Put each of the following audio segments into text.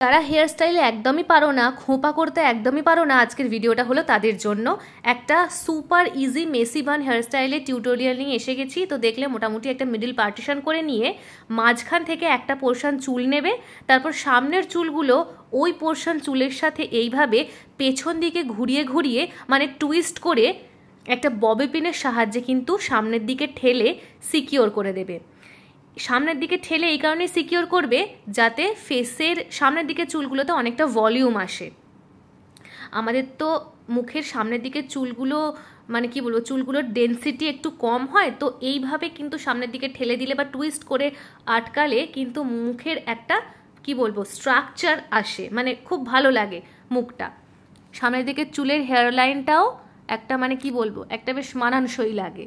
যারা হেয়ার স্টাইলে একদমই পারো না, খোঁপা করতে একদমই পারো না, আজকের ভিডিওটা হলো তাদের জন্য। একটা সুপার ইজি মেসি বান হেয়ার স্টাইলে টিউটোরিয়াল নিয়ে এসে গেছি। তো দেখলে মোটামুটি একটা মিডল পার্টিশন করে নিয়ে মাঝখান থেকে একটা পোর্শন চুল নেবে, তারপর সামনের চুলগুলো ওই পোর্শন চুলের সাথে এইভাবে পেছন দিকে ঘুরিয়ে ঘুরিয়ে মানে টুইস্ট করে একটা ববি পিনের সাহায্যে কিন্তু সামনের দিকে ঠেলে সিকিওর করে দেবে। সামনের দিকে ঠেলে এই কারণে সিকিওর করবে যাতে ফেসের সামনের দিকে চুলগুলোতে অনেকটা ভলিউম আসে। আমাদের তো মুখের সামনের দিকে চুলগুলো মানে কি বলবো, চুলগুলোর ডেন্সিটি একটু কম হয়, তো এইভাবে কিন্তু সামনের দিকে ঠেলে দিলে বা টুইস্ট করে আটকালে কিন্তু মুখের একটা কি বলবো স্ট্রাকচার আসে, মানে খুব ভালো লাগে মুখটা। সামনের দিকে চুলের হেয়ার লাইনটাও একটা মানে কি বলবো একটা বেশ মানানসই লাগে।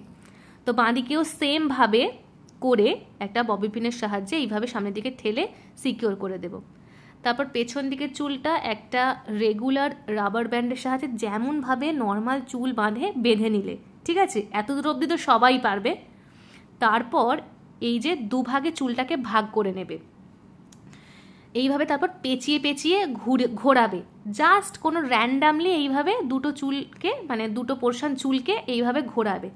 তো বাঁদিকেও সেমভাবে করে একটা ববি পিনের সাহায্যে এইভাবে সামনের দিকে ঠেলে সিকিওর করে দেব। তারপর পেছন দিকের চুলটা একটা রেগুলার রাবার ব্যান্ডের সাহায্যে যেমনভাবে নর্মাল চুল বেঁধে নিলে, ঠিক আছে, এত দূর অবধি তো সবাই পারবে। তারপর এই যে দুভাগে চুলটাকে ভাগ করে নেবে এইভাবে, তারপর পেঁচিয়ে পেঁচিয়ে ঘোরাবে, জাস্ট কোনো র্যান্ডামলি এইভাবে দুটো চুলকে মানে দুটো পোর্শন চুলকে এইভাবে ঘোরাবে।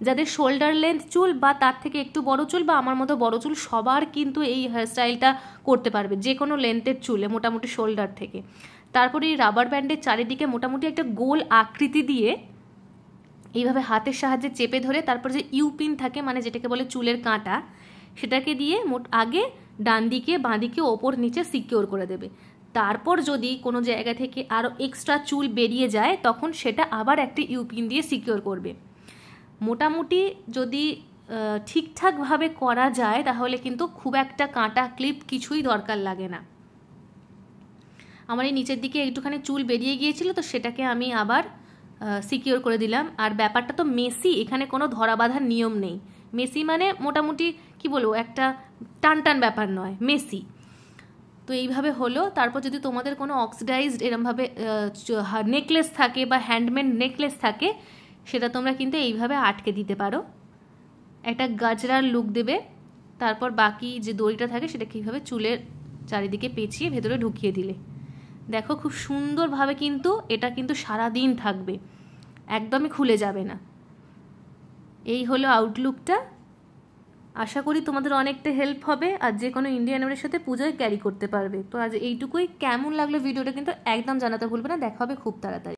যাদের শোল্ডার লেন্থ চুল বা তার থেকে একটু বড় চুল বা আমার মতো বড় চুল সবার কিন্তু এই হেয়ারস্টাইলটা করতে পারবে, যে কোনো লেন্থের চুলে মোটামুটি শোল্ডার থেকে। তারপরে এই রাবার ব্যান্ডের চারিদিকে মোটামুটি একটা গোল আকৃতি দিয়ে এইভাবে হাতের সাহায্যে চেপে ধরে তারপর যে ইউপিন থাকে মানে যেটাকে বলে চুলের কাঁটা, সেটাকে দিয়ে আগে ডান দিকে বাঁ দিকে ওপর নিচে সিকিওর করে দেবে। তারপর যদি কোনো জায়গা থেকে আরও এক্সট্রা চুল বেরিয়ে যায় তখন সেটা আবার একটা ইউপিন দিয়ে সিকিওর করবে। মোটামুটি যদি ঠিকঠাকভাবে করা যায় তাহলে কিন্তু খুব একটা কাঁটা ক্লিপ কিছুই দরকার লাগে না। আমার এই নিচের দিকে একটুখানি চুল বেরিয়ে গিয়েছিল, তো সেটাকে আমি আবার সিকিওর করে দিলাম। আর ব্যাপারটা তো মেসি, এখানে কোনো ধরা বাঁধার নিয়ম নেই। মেসি মানে মোটামুটি কি বলবো একটা টান টান ব্যাপার নয়, মেসি। তো এইভাবে হলো। তারপর যদি তোমাদের কোনো অক্সিডাইজড এরমভাবে নেকলেস থাকে বা হ্যান্ডমেড নেকলেস থাকে সেটা তোমরা কিন্তু এইভাবে আটকে দিতে পারো, একটা গাজরার লুক দেবে। তারপর বাকি যে দড়িটা থাকে সেটাকে এইভাবে চুলের চারিদিকে পেঁচিয়ে ভেতরে ঢুকিয়ে দিলে দেখো খুব সুন্দরভাবে কিন্তু এটা কিন্তু সারাদিন থাকবে, একদমই খুলে যাবে না। এই হলো আউটলুকটা। আশা করি তোমাদের অনেকটা হেল্প হবে আর যে কোনো ইন্ডিয়ান ওয়ের সাথে পুজোয় ক্যারি করতে পারবে। তো আজ এইটুকুই। কেমন লাগলো ভিডিওটা কিন্তু একদম জানাতে ভুলবে না। দেখা হবে খুব তাড়াতাড়ি।